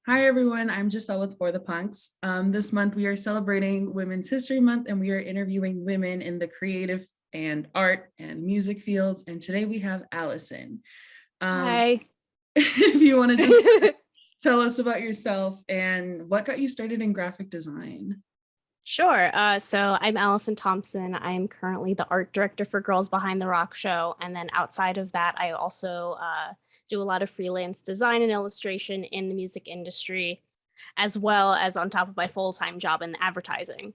Hi everyone, I'm Giselle with For the Punks. This month we are celebrating Women's History Month and we are interviewing women in the creative and art and music fields. And today we have Allison. Hi. If you want to just tell us about yourself and what got you started in graphic design. Sure. So I'm Allison Thompson. I'm currently the art director for Girls Behind the Rock Show. And then outside of that, I also do a lot of freelance design and illustration in the music industry, as well as on top of my full-time job in advertising.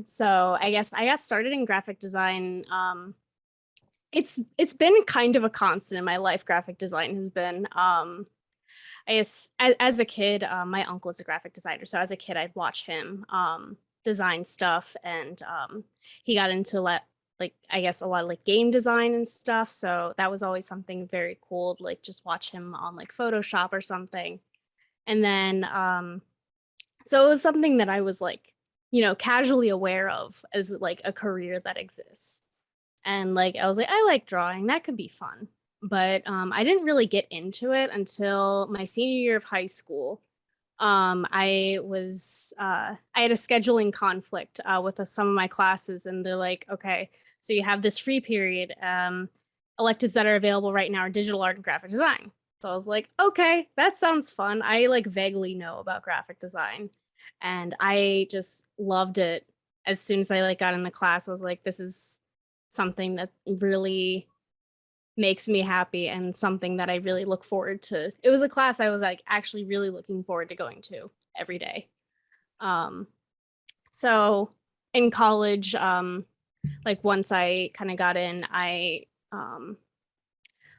So I guess I got started in graphic design. It's been kind of a constant in my life. Graphic design has been. I guess as a kid, my uncle is a graphic designer. So as a kid, I'd watch him design stuff, and he got into like I guess a lot of like game design and stuff. So that was always something very cool to like just watch him on like Photoshop or something. And then so it was something that I was like, casually aware of as like a career that exists. And like I was like, I like drawing, that could be fun. But I didn't really get into it until my senior year of high school. I had a scheduling conflict with some of my classes, and they're like, okay, so you have this free period. Electives that are available right now are digital art and graphic design. So I was like, okay, that sounds fun. I like vaguely know about graphic design, and I just loved it. As soon as I like got in the class, I was like, this is something that really makes me happy and something that I really look forward to. It was a class I was like actually really looking forward to going to every day. Um, so in college, like once I kind of got in,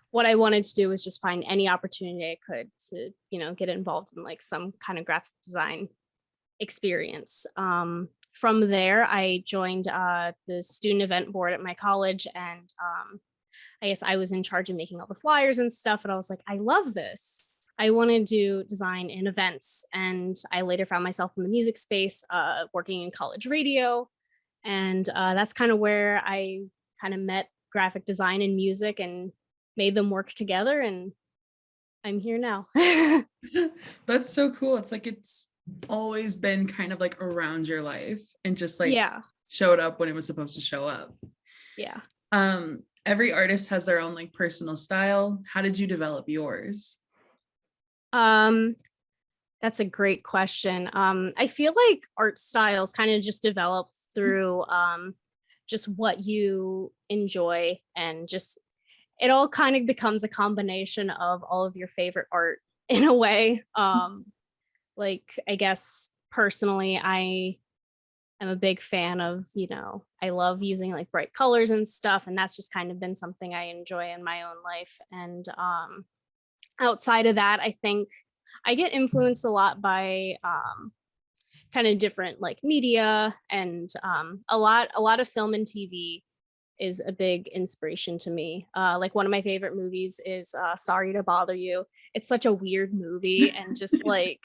what I wanted to do was just find any opportunity I could to, get involved in like some kind of graphic design experience. From there, I joined the student event board at my college, and I guess I was in charge of making all the flyers and stuff. And I was like, I love this. I want to do design in events. And I later found myself in the music space, working in college radio. And that's kind of where I kind of met graphic design and music and made them work together. And I'm here now. That's so cool. It's like it's always been kind of like around your life and just like Yeah. showed up when it was supposed to show up. Yeah. Every artist has their own like personal style. How did you develop yours? That's a great question. I feel like art styles kind of just develop through just what you enjoy, and just it all kind of becomes a combination of all of your favorite art in a way. Like I guess personally, I'm a big fan of, I love using like bright colors and stuff. And that's just kind of been something I enjoy in my own life. And outside of that, I think I get influenced a lot by kind of different like media, and a lot of film and TV is a big inspiration to me. Like one of my favorite movies is Sorry to Bother You. It's such a weird movie, and just like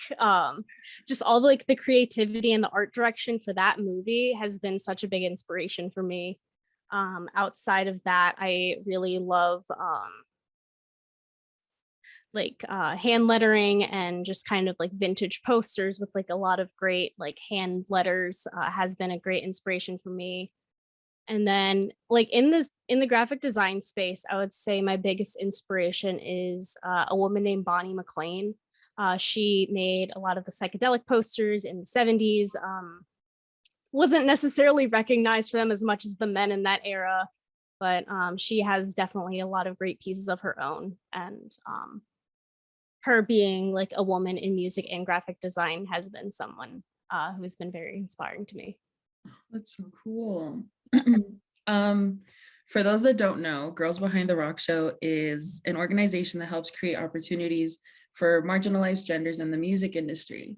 just all like the creativity and the art direction for that movie has been such a big inspiration for me. Outside of that, I really love like hand lettering, and just kind of like vintage posters with like a lot of great like hand letters has been a great inspiration for me. And then like in the graphic design space, I would say my biggest inspiration is a woman named Bonnie McLean. She made a lot of the psychedelic posters in the 70s. Wasn't necessarily recognized for them as much as the men in that era, but she has definitely a lot of great pieces of her own. And her being like a woman in music and graphic design has been someone who's been very inspiring to me. That's so cool. For those that don't know, Girls Behind the Rock Show is an organization that helps create opportunities for marginalized genders in the music industry.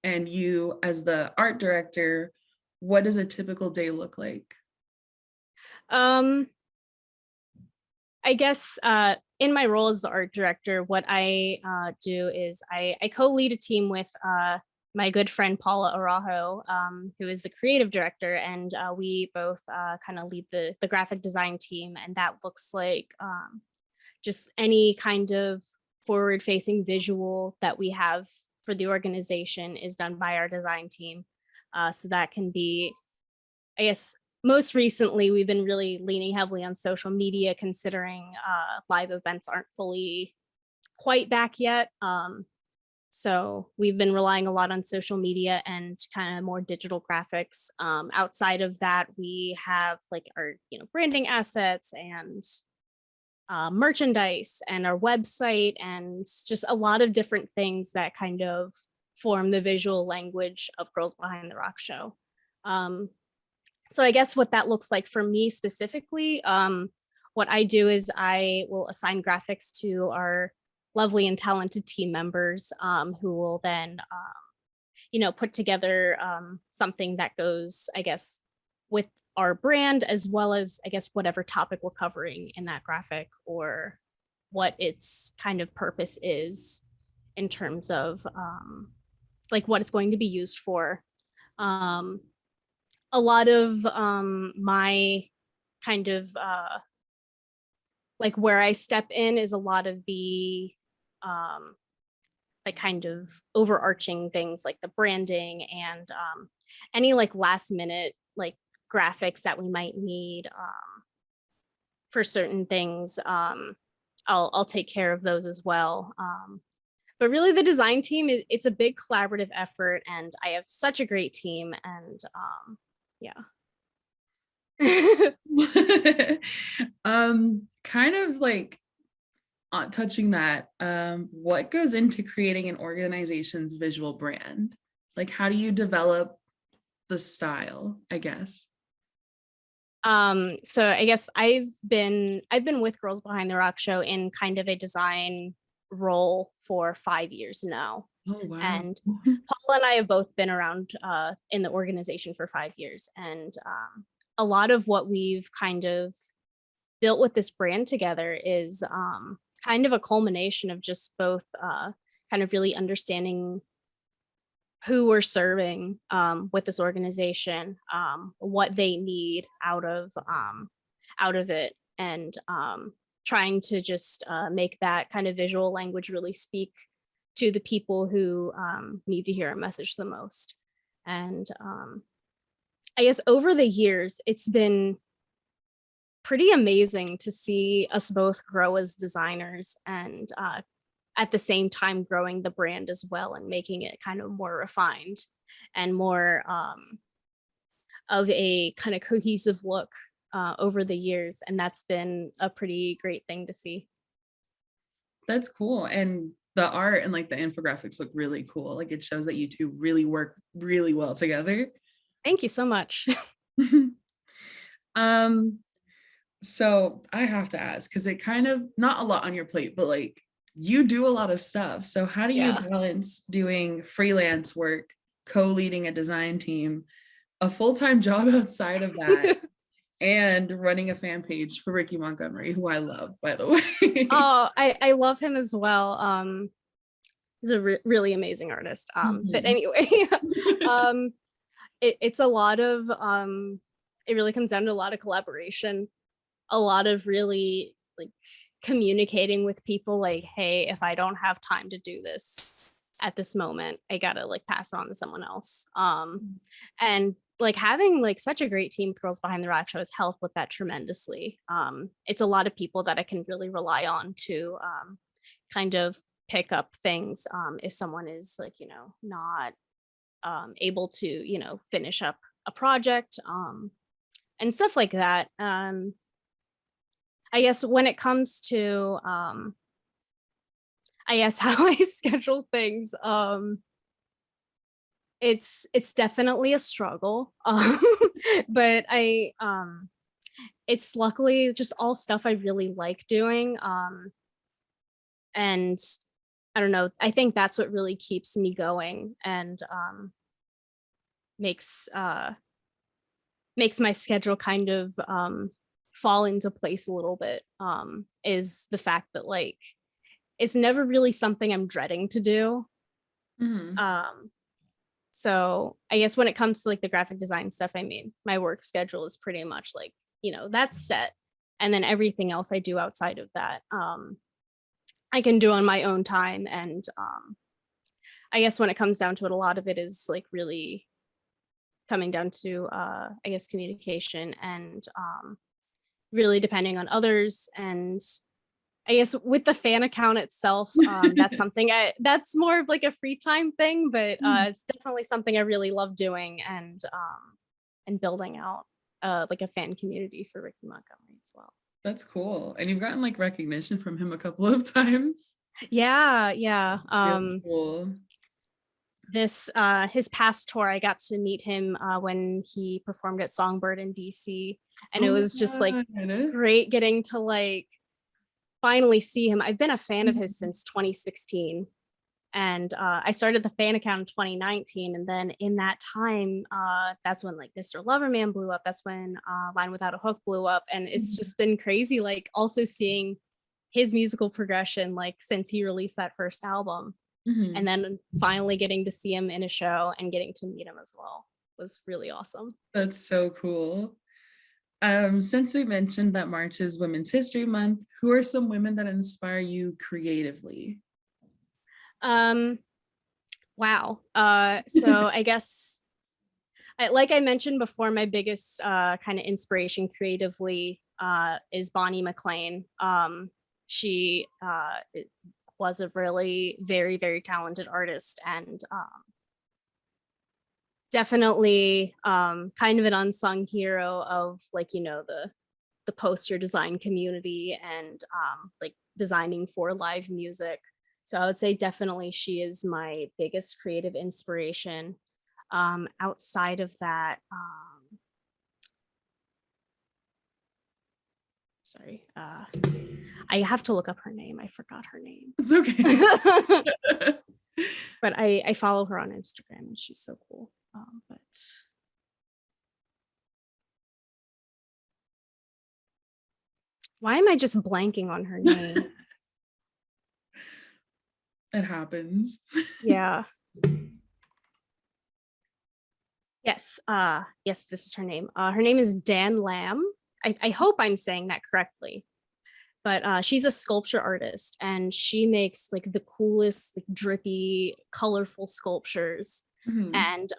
And you, as the art director, what does a typical day look like? I guess in my role as the art director, what I do is I co-lead a team with my good friend Paula Araujo, who is the creative director, and we both kind of lead the graphic design team, and that looks like just any kind of forward-facing visual that we have for the organization is done by our design team. So that can be, I guess, most recently, we've been really leaning heavily on social media, considering live events aren't fully quite back yet. So we've been relying a lot on social media and kind of more digital graphics. Outside of that, we have like our, branding assets and merchandise and our website and just a lot of different things that kind of form the visual language of Girls Behind the Rock Show. So I guess what that looks like for me specifically, what I do is I will assign graphics to our lovely and talented team members who will then, put together something that goes, I guess, with our brand, as well as, I guess, whatever topic we're covering in that graphic, or what its kind of purpose is in terms of like what it's going to be used for. A lot of my kind of like where I step in is a lot of the like kind of overarching things like the branding and any like last minute like graphics that we might need for certain things. I'll take care of those as well. But really the design team, it's a big collaborative effort, and I have such a great team, and yeah. Kind of like touching that, what goes into creating an organization's visual brand? Like, how do you develop the style, I guess? So I guess I've been with Girls Behind the Rock Show in kind of a design role for 5 years now. Oh, wow. And Paula and I have both been around in the organization for 5 years. And a lot of what we've kind of built with this brand together is kind of a culmination of just both kind of really understanding who we're serving with this organization, what they need out of it, and trying to just make that kind of visual language really speak to the people who need to hear a message the most. And I guess over the years, it's been pretty amazing to see us both grow as designers, and at the same time growing the brand as well, and making it kind of more refined and more of a kind of cohesive look over the years. And that's been a pretty great thing to see. That's cool. And the art and like the infographics look really cool. Like, it shows that you two really work really well together. Thank you so much. So I have to ask, because it kind of, not a lot on your plate, but like you do a lot of stuff. So how do you balance doing freelance work, co-leading a design team, a full-time job outside of that, and running a fan page for Ricky Montgomery, who I love, by the way? Oh, I love him as well. He's a really amazing artist. But anyway, it's a lot of, it really comes down to a lot of collaboration, a lot of really like communicating with people like, hey, if I don't have time to do this at this moment, I gotta like pass it on to someone else. And like having like such a great team with Girls Behind the Rock Show has helped with that tremendously. It's a lot of people that I can really rely on to kind of pick up things if someone is like, not able to, finish up a project and stuff like that. I guess when it comes to I guess how I schedule things, it's definitely a struggle. But it's luckily just all stuff I really like doing. And I don't know, I think that's what really keeps me going and makes my schedule kind of fall into place a little bit, is the fact that like it's never really something I'm dreading to do. So I guess when it comes to like the graphic design stuff, I mean, my work schedule is pretty much like, that's set. And then everything else I do outside of that, I can do on my own time. And I guess when it comes down to it, a lot of it is like really coming down to I guess communication and really depending on others. And I guess with the fan account itself, that's something that's more of like a free time thing, but it's definitely something I really love doing, and building out like a fan community for Ricky Montgomery as well. That's cool. And you've gotten like recognition from him a couple of times. Yeah. Really cool. This his past tour, I got to meet him when he performed at Songbird in DC, and it was just like great getting to like finally see him. I've been a fan of his since 2016, and I started the fan account in 2019, and then in that time that's when like Mr. Loverman blew up. That's when Line Without a Hook blew up, and it's just been crazy like also seeing his musical progression like since he released that first album. And then finally getting to see him in a show and getting to meet him as well was really awesome. That's so cool. Since we mentioned that March is Women's History Month, who are some women that inspire you creatively? Wow. So I guess, like I mentioned before, my biggest kind of inspiration creatively is Bonnie McLean. She was a really very, very talented artist, and definitely kind of an unsung hero of like, you know, the poster design community and like designing for live music. So I would say definitely she is my biggest creative inspiration. Outside of that, sorry, I have to look up her name. I forgot her name. It's okay. But I follow her on Instagram and she's so cool. But why am I just blanking on her name? It happens. Yeah. Yes. Yes, this is her name. Her name is Dan Lamb. I hope I'm saying that correctly. But she's a sculpture artist and she makes like the coolest, like drippy, colorful sculptures. And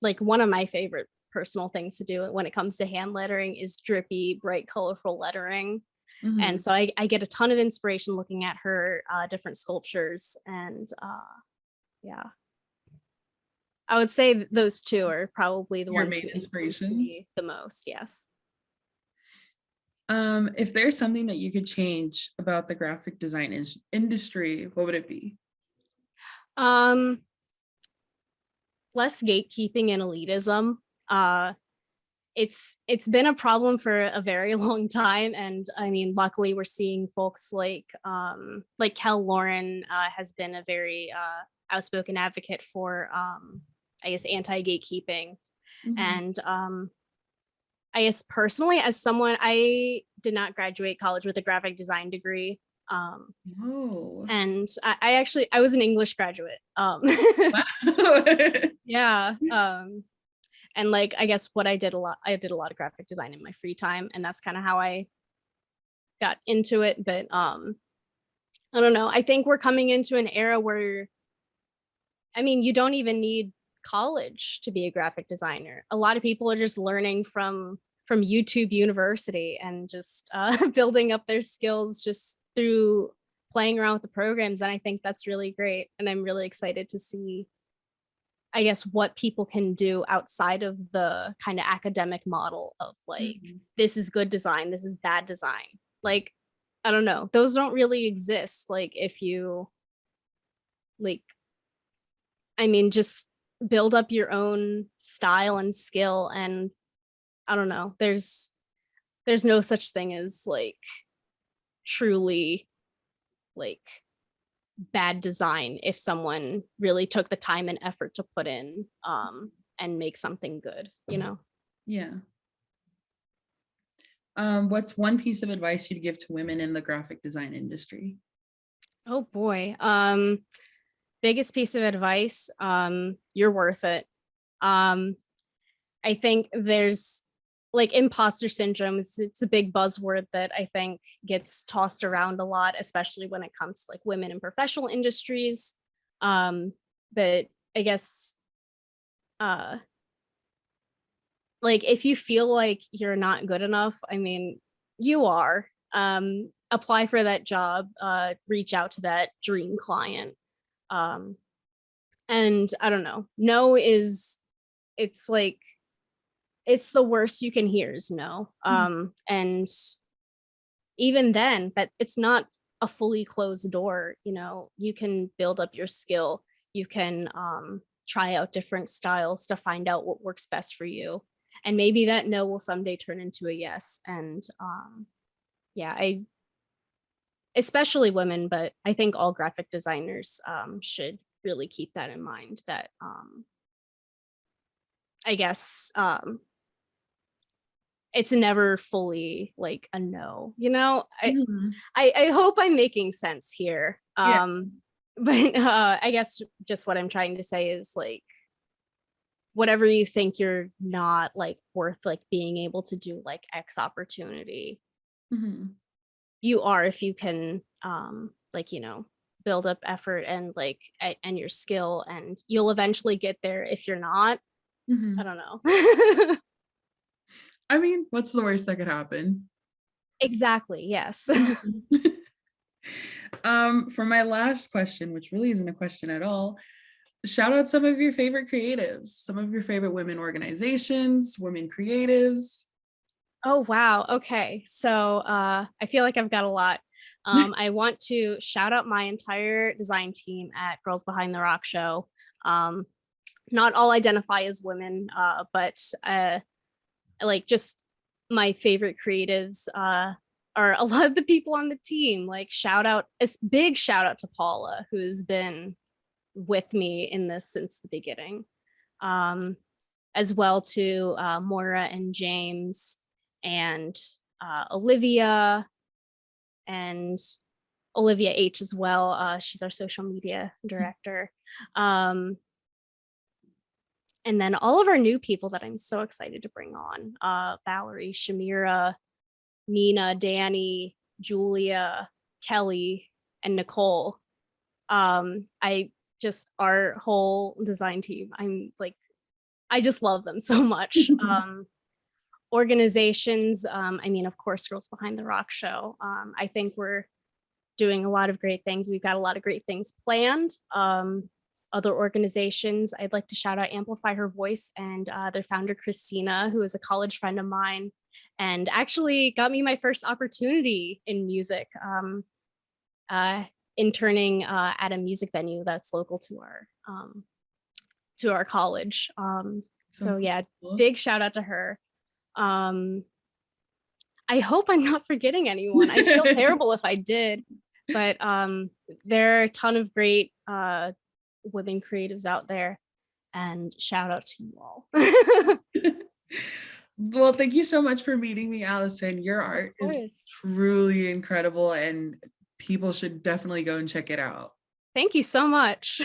like one of my favorite personal things to do when it comes to hand lettering is drippy, bright, colorful lettering. And so I get a ton of inspiration looking at her different sculptures. And yeah, I would say those two are probably the ones who influence me the most. Yes. If there's something that you could change about the graphic design industry, what would it be? Less gatekeeping and elitism. It's been a problem for a very long time, and I mean, luckily we're seeing folks like Khal Lauren has been a very outspoken advocate for I guess anti-gatekeeping. And I guess personally, as someone, I did not graduate college with a graphic design degree. And I was an English graduate. Yeah. And like, I guess I did a lot of graphic design in my free time, and that's kind of how I got into it. But I don't know. I think we're coming into an era where, I mean, you don't even need college to be a graphic designer. A lot of people are just learning from YouTube University and just building up their skills just through playing around with the programs. And I think that's really great. And I'm really excited to see, I guess, what people can do outside of the kind of academic model of like, this is good design, this is bad design. Like, I don't know, those don't really exist. Like if you like, I mean, just build up your own style and skill. And I don't know, there's no such thing as like truly like bad design if someone really took the time and effort to put in and make something good, you know? Yeah. What's one piece of advice you'd give to women in the graphic design industry? Oh boy. Biggest piece of advice, you're worth it. I think there's like imposter syndrome. It's a big buzzword that I think gets tossed around a lot, especially when it comes to like women in professional industries. but I guess like if you feel like you're not good enough, I mean, you are. Apply for that job, reach out to that dream client. And I don't know, no is, it's like, it's the worst you can hear is no. And even then, that it's not a fully closed door, you know, you can build up your skill. You can try out different styles to find out what works best for you. And maybe that no will someday turn into a yes. And yeah, especially women, but I think all graphic designers should really keep that in mind, that I guess it's never fully like a no, you know. I hope I'm making sense here. Yeah. But I guess just what I'm trying to say is like, whatever you think you're not like worth like being able to do like X opportunity, you are, if you can like, you know, build up effort and like and your skill, and you'll eventually get there. If you're not, I don't know. I mean, what's the worst that could happen? Exactly, yes. For my last question, which really isn't a question at all, shout out some of your favorite creatives, some of your favorite women organizations, women creatives. Oh, wow. Okay. So I feel like I've got a lot. I want to shout out my entire design team at Girls Behind the Rock Show. Not all identify as women, but like just my favorite creatives are a lot of the people on the team. Like a big shout out to Paula, who's been with me in this since the beginning, as well to Moira and James and Olivia and Olivia H as well. She's our social media director. And then all of our new people that I'm so excited to bring on, Valerie, Shamira, Nina, Danny, Julia, Kelly, and Nicole. Our whole design team, I just love them so much. Organizations, I mean, of course, Girls Behind the Rock Show. I think we're doing a lot of great things. We've got a lot of great things planned. Other organizations, I'd like to shout out Amplify Her Voice and their founder, Christina, who is a college friend of mine and actually got me my first opportunity in music, interning at a music venue that's local to our college. So yeah, big shout out to her. I hope I'm not forgetting anyone. I'd feel terrible if I did, but there are a ton of great women creatives out there, and shout out to you all. Well, thank you so much for meeting me, Allison. Your art is truly incredible and people should definitely go and check it out. Thank you so much.